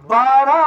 12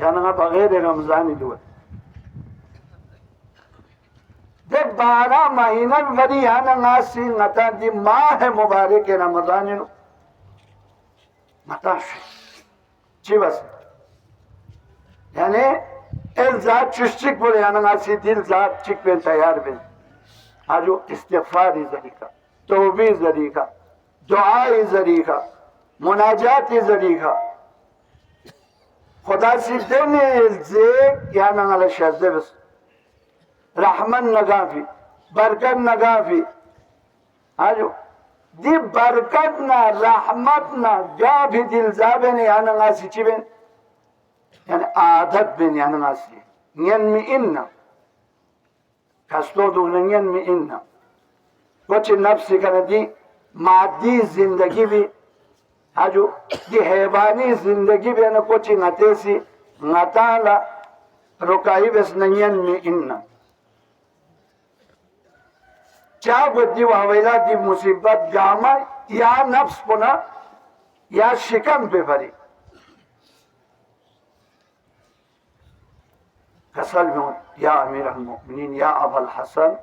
يعني بغير رمضان دول ده 12 مہینہ وری انا ناسی نتا دی ماہ مبارک رمضان متا چی بس يعني الزاد چشتك بولي انا ناسی دل زاد چک بين تیار بين آجو استغفاری ذریعہ توبی ذریعہ دعائی ذریعہ مناجاتی ذریعہ خدا سی دنی الزیق يعني على شازده بس رحمن نگافی برکت نگافی آجو دی برکتنا رحمتنا گافی دل زابنی يعني ناسی چی بین يعني عادت بین يعني ناسی ينمي إنا كستو دون ينمي إنا وچه نفسي كان دي مادي زندگی بھی آجو دی حیوانی زندگی بھی انا کوچی نتیسی نتالا رکائی بس ينمي إنا چا بدی وحویلا دی مصیبت گاما یا نفس پنا یا شکم پہ بھری قسل میں یا امیر المؤمنین یا ابا الحسن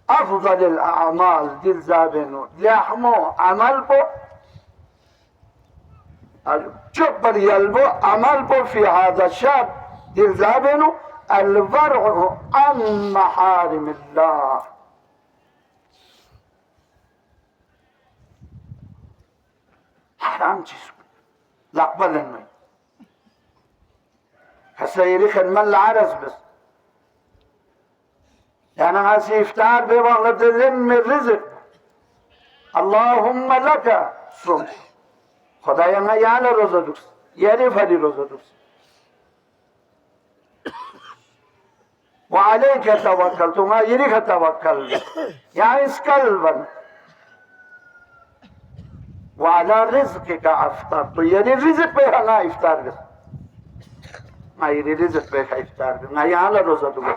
افضل الاعمال دل زابنو لحمو عمل پو چپ پر یلبو عمل پو فی هذا الشاب دل زابنو الورع عن محارم الله حرام چیز لقبل المي حسيري خدمة العرس بس يعني هسي افطار بوقت من الرزق اللهم لك صم خدايا ما يعلى روزة دوس يعرف هذه روزة دوس وعليك توكلت ما يريك توكل يا اسكالبا وعلى رزقك افطرت يعني الرزق به انا افطار بس ما يريد رزق به افطار بس ما يعلى روزة دوس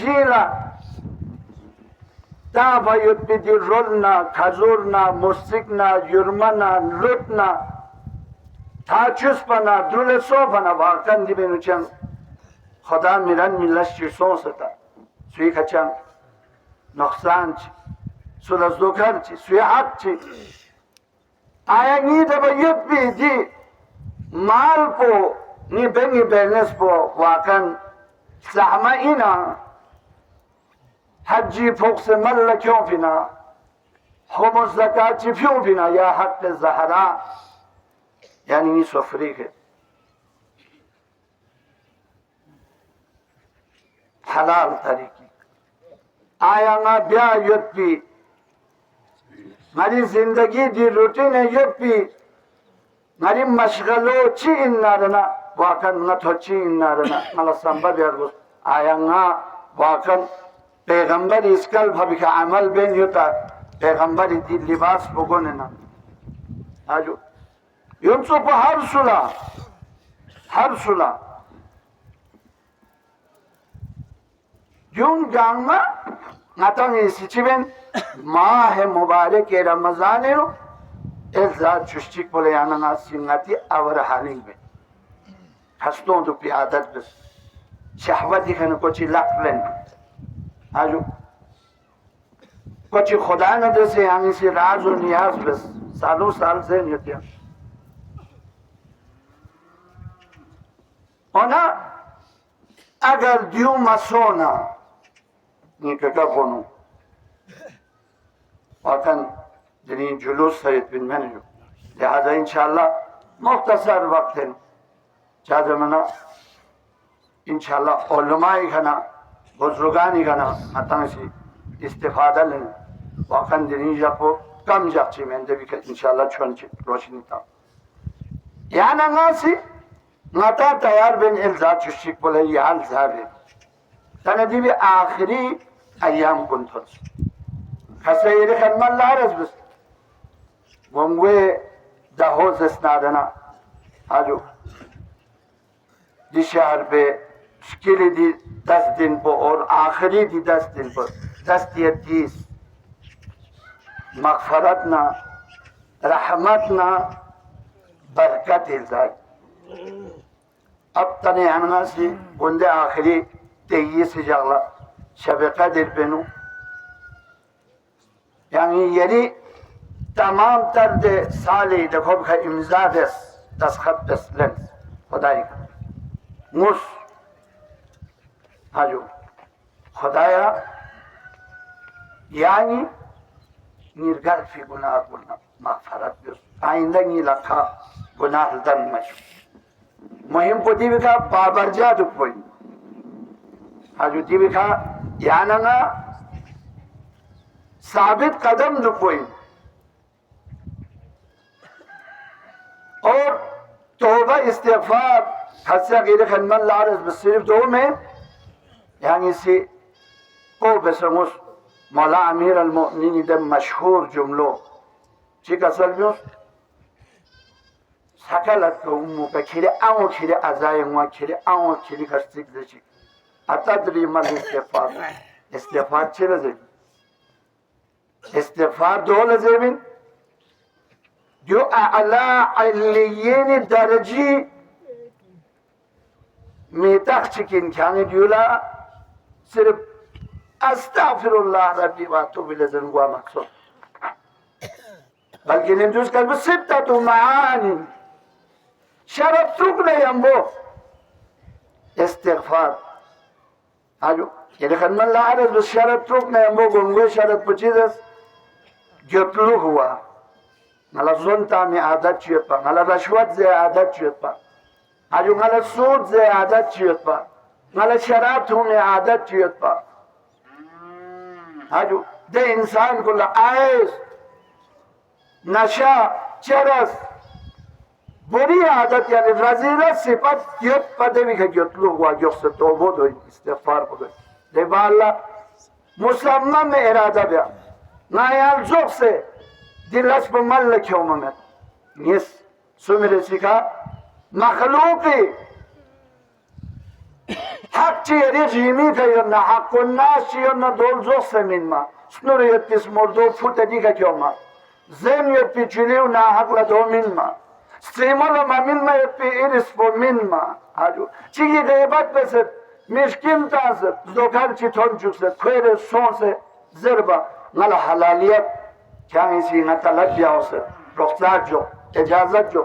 jila ta yutpidi rolna khazurna musikna yurmana lutna tachuspana drulesofana vakan dibenuchan خدا میرن ملت چیسون ستا سوی کچان نقصان چی سوی زوکر چی سوی حق چی آیا نی دبا یتبی دی مال پو نی بینی بیلنس پو واقعا سحمه اینا حجی فوقس مل کیوں پینا خمس زکاة چی پیوں پینا یا حق زهرا یعنی نی سفری که حلال طریقی آیا نا بیا یتبی مری زندگی دی روٹین یتبی مری مشغلو چی این نارنا واقعا نتو چی این نارنا ملا سنبا بیارگوز آیا نا واقعا پیغمبر اسکال بھابی که عمل بین یوتا پیغمبر دی لباس بگونه نا آجو یونسو پا هر سلا جون جانما نتان ایسی بین ماه مبارک رمضان رو ازاد چشتیک بوله یانا ناسیناتی اور حالی بین هستون تو پی عادت بس شهوتی کنه کچی لقلن آجو کچی خدا ندرسه یعنی سی راز و نیاز بس سالو سال ذهن یتیم اونا اگر دیو مسونا نیککا کنو وطن دنین جلوس سید بن منجو لہذا انشاءاللہ مختصر وقت چاہتے منا انشاءاللہ علمائی کھنا بزرگانی کھنا مطانسی استفادہ لیں وقت دنین جاپو کم جاپچی میں اندے بھی انشاءاللہ چھونچی روشنی تا یعنی ناسی نتا تیار بین الزاد چشک بولے یال زابی تندی بھی آخری ایام کنتوز خسیری خدمت لارز بس وموی دهوز اسنادنا آجو دی شهر به شکلی دی دست دن با اور آخری دی دست دن با دست دیس مغفرتنا رحمتنا برکت الزای اب تنی اننا سی بنده آخری تییس جاغلا شب قدر بنو یعنی یری تمام تر سالی دکھو که امضا دستخط دست لنز خدایی که موس هاجو خدایا یعنی نیرگر فی گناه گناه مغفرت بیس آینده نیلکا گناه دن مشو مهم کو دیوی که بابرجا دو پوی هاجو دیوی که یعنی ثابت قدم دو پوی اور توبہ استغفار خاصہ غیر خدمت لارز بس صرف دو میں یعنی سی کو بسموس مولا امیر المؤمنین ده مشهور جملو چی کسل بیوس سکلت که امو که کلی امو کلی ازای مو کلی امو کلی کشتیک دشی اتدری مال استغفار چی رزیم استغفار دو لزیمین جو اعلا علیین درجی میتاق چکین کانی دیولا صرف استغفر الله ربی و اتوب الیه گوا مقصود بلکه نمیدونست که بسیطت و معانی شرط رکن ینبو استغفار آجو یعنی خدمت الله عرض بس شرط رکن ینبو گنگوی شرط پچیز است گتلو ہوا مالا زنتا می عادت چیت پا مالا رشوت زی عادت چیت پا آجو مالا سود زی عادت چیت پا مالا شراب تو می عادت چیت پا آجو ده انسان کل آئیس نشا چرس بری عادت یعنی رزیلت صفت یت پا دوی که گتلو ہوا گیخت توبو دوی استغفار بودوی ده با اللہ مسلمان اراده بیا نایال زوق سے دلش به ملک اومد نیست سومیرسی که مخلوقی حق چی رژیمی که یا نه حق و ناش یا نه دول زوق سمین ما سنور یه پیس مردو فوت دیگه که اومد زم یه پی چلی و نه حق لدو من ما سیمال ما من ما یه پی ایرس بو من ما هاجو چیگی غیبت بسد مشکیم تازد زوکر چی تون چوکسد کویر سونسه زربا نال حلالیت کیا سی نہ طلب بیا اسے رخصت جو اجازت جو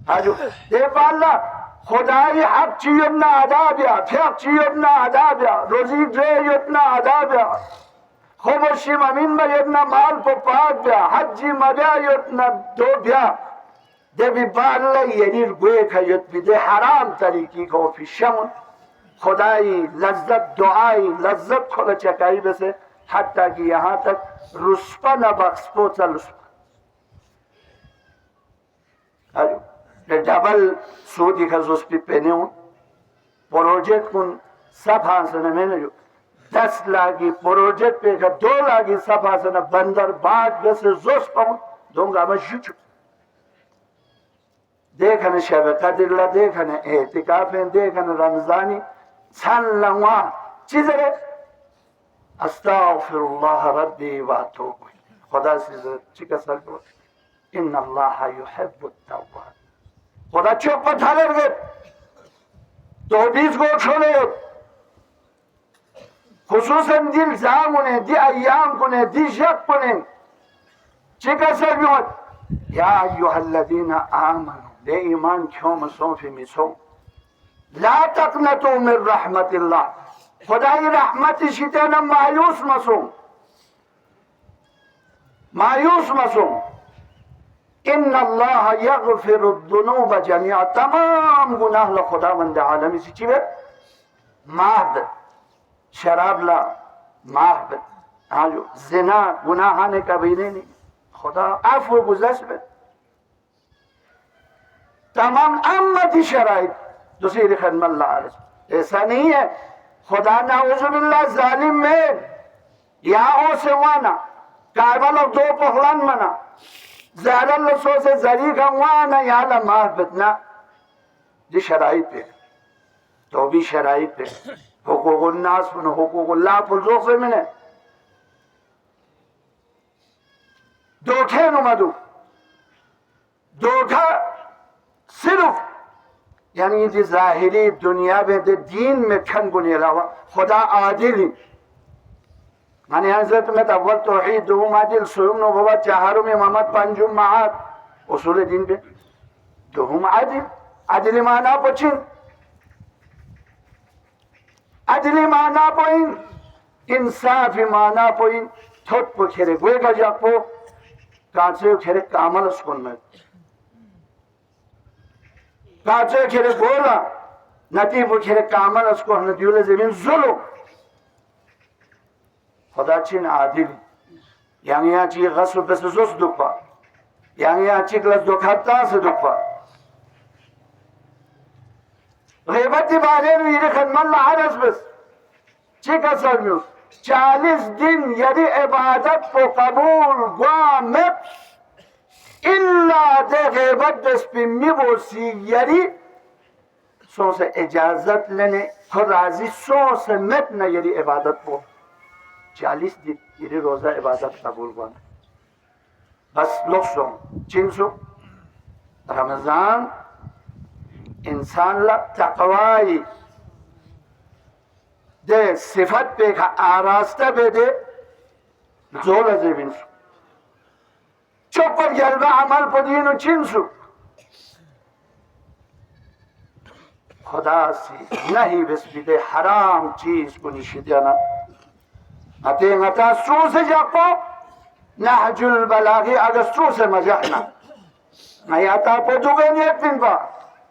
ہاجو دے بالا خدای حق چینا ادا بیا حق چینا ادا بیا روزی دے یتنا ادا بیا خموشی ممین ما یتنا مال پو پاک بیا حجی مبیا یتنا دو بیا دے بی بالا ینیر گوے کا یت بی دے حرام طریقی کو فی شمن خدای لذت دعائی لذت کھولا چکائی بسے حتی کہ یہاں تک رسپا نباکس پوچا رسپا ڈبل سودی کا رسپی پہنے ہوں پروجیکٹ کن سب ہانسنے میں نے جو 10 لاگی پروجیکٹ پہ کا 2 لاگی سب ہانسنے بندر باگ جیسے زوس پاؤں دونگا میں شوچو دیکھنے شب قدر اللہ دیکھنے اعتقاف ہیں دیکھنے رمضانی چھن لنگوا چیز ہے استغفر الله ربي واتوب خدا سے چیکا سالو ان الله يحب التواب خدا چوپ پتھالر گے تو بیس گو چھوڑے خصوصا دی الزامونه دی ایام کنه دی شب کنه چه کسر بیاد یا ایها الذین آمنوا ده ایمان کیوں مصوفی میسو لا تقنطوا من رحمت الله خدای رحمت شیطان مایوس مسوم ان الله یغفر الذنوب جميعا تمام گناه لخداوند عالمی سی چی بد معاف بد شراب لا معاف بد زنا گناهان کبیره نی خدا عفو گذشت بد تمام امتی شرایط دوسری خدمت اللہ علیہ ایسا نہیں ہے خدا نعوذ باللہ ظالم میں یا او سوانا کعبہ لو دو پخلان منا زہر اللہ سو سے ذریع وانا یا محبتنا دی شرائط پہ تو بھی شرائط پہ حقوق الناس من حقوق اللہ پلزوق سے منے دوکھے نمدو دوکھا صرف یعنی دی ظاہری دنیا میں دی دین میں کھن گنے علاوہ خدا عادلی یعنی حضرت میں اول توحید دوم عادل سوم نو بابا چہارم امامت پنجم معاد اصول دین پہ دوم عادل معنی پچین عدل معنی پوین انصاف معنی پوین تھوٹ پو کھرے گوئے گا جاک پو کانچے کھرے کامل اسکن میں کانچے کھرے گولا نتی پو کھرے کامل اسکن میں دیول زمین ظلم خدا چین عادل یعنی یہاں چی غصب بس زوس دکپا یعنی یہاں چی گلس دکھتا سے دکپا غیبت بارے میں یہ خدمت اللہ عرض بس چی کا سرمیوس 40 دن یعنی عبادت کو قبول گوامت اللہ دے غیبت بس پی میبوسی یعنی سو سے اجازت لینے خود راضی سو سے مت نہ یعنی عبادت کو 40 دن یعنی روزہ عبادت قبول گوامت بس لوگ سو چین سو رمضان انسان لا تقوائی دے صفت پہ آراستہ پہ دے زول زبین سو چوپر جلوہ عمل پہ دینو چین سو خدا سی نہیں بس بھی دے حرام چیز کو نشیدیانا اتے ngata سو سے جاپو نحج البلاغی اگر سو سے مجحنا نیاتا پہ دوگے نیت دن با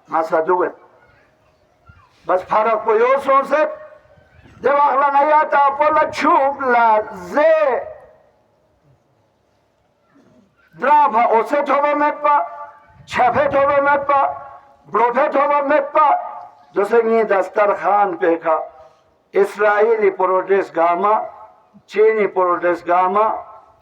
masa duit bas farak po yo sonset dewa la nayata po la chub la ze drava oset hoba metpa chafet hoba metpa brofet hoba metpa jose ni dastar khan pe ka israeli protest gama chini protest gama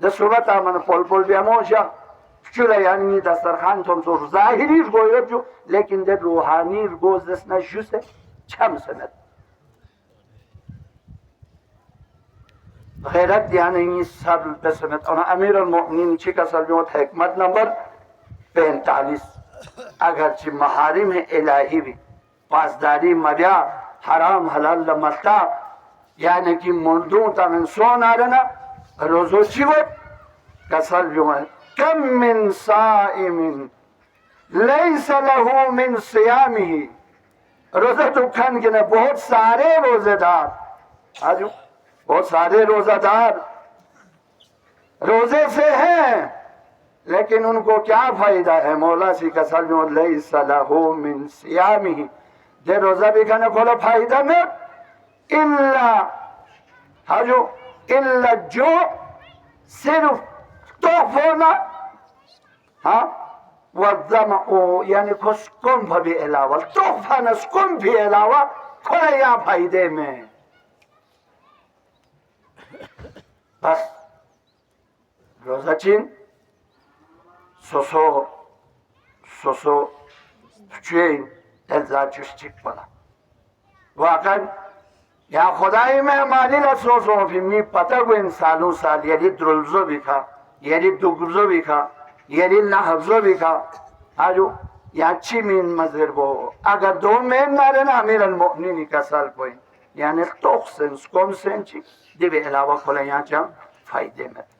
ده صورت آمن پول بیاموشا چولا یعنی دسترخان تون تو ظاهری گوید جو لیکن ده روحانی گوز دست نشوسته چم سند غیرت یعنی این صبر بسند انا امیر المؤمنین چی کسل بیمت حکمت نمبر 45 اگرچه محارم الهی بی پاسداری مبیا حرام حلال لمتا یعنی که مردون تا من سون آرنا روزو چی بود؟ کسل بیومد کم من صائم لیس له من صیامه روزه تو کن گنه بہت سارے روزے دار آجو بہت سارے روزہ دار روزے سے ہیں لیکن ان کو کیا فائدہ ہے مولا سی کسل بیومد لیس له من صیامه دے روزہ بھی کنے کھولا فائدہ میں آجو إلا جو صرف تحفونا والظمأ يعني كسكم في علاوة تحفنا سكم في علاوة كل يا فايدة میں بس روزا چین سوسو چین الزاجش چیک بلا واقعا یا خدای مهمانی لسوسو فی می پتا گو انسانو سال یلی درلزو بیکا یلی دوگزو بیکا یلی نحفظو بیکا آجو یا چی من مزر بو اگر دو من نارن امیر المؤمنینی کسال کوئی یعنی توخ سنس کم سنچی دی به علاوه کلا یا چم فایده مد